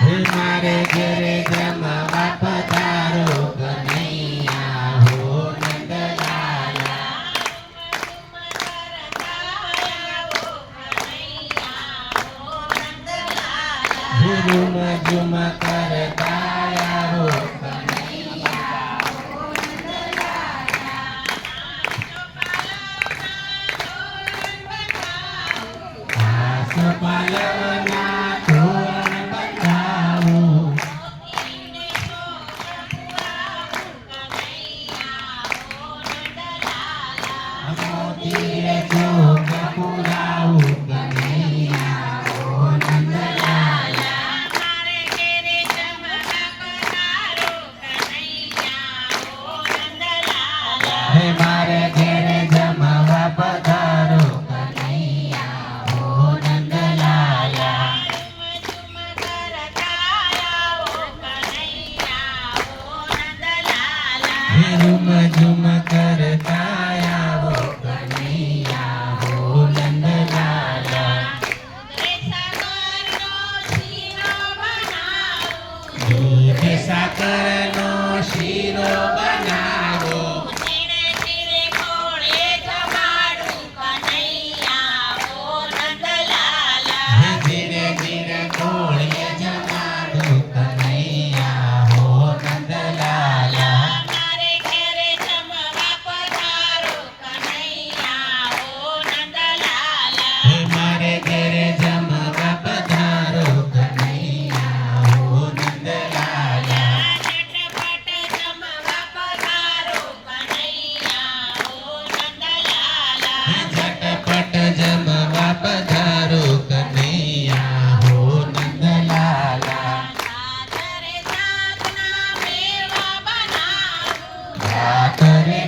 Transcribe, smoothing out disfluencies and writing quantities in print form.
મારે ઘરે જમવા પધારો કનૈયા હો નંદલાલા. ઝુમ ઝુમ કરતા આવો કનૈયા હો નંદલાલા. આસોપાલવના તોરણ બંધાવો. મોતીએ જોગ પુરાવું કનૈયા હો નંદલાલા. મારે ઘેરે જમવા પધારો કનૈયા હો નંદલાલા. હે મારે ઘેરે જમવા પધારો કનૈયા હો નંદલાલા. ઝુમ કરતા આવો કનૈયા હો નંદલાલા. ઝુમ ઝુમ કરતા આવો કનૈયા હો નંદલાલા. દૂધ સાકરનો શીરો દૂધ સાકરનો શીરો બનાવો. બનાવો. ધીરે ધીરે કોળે જમાડું કનૈયા હો નંદલાલા. ધીરે ધીરે કોળીએ જમાડું કનૈયા હો નંદલાલા. મારે ઘેરે જમવા પધારો કનૈયા હો નંદલાલા. હે મારે ઘરે જમવા પધારો કનૈયા હો નંદલાલા. ઝટપટ જમવા પધારો કનૈયા હો નંદલાલા. ઝટપટ જમવા પધારો કનૈયા હો નંદલાલા. સાતરે સાતના મેવા બનાવું. રાત્રે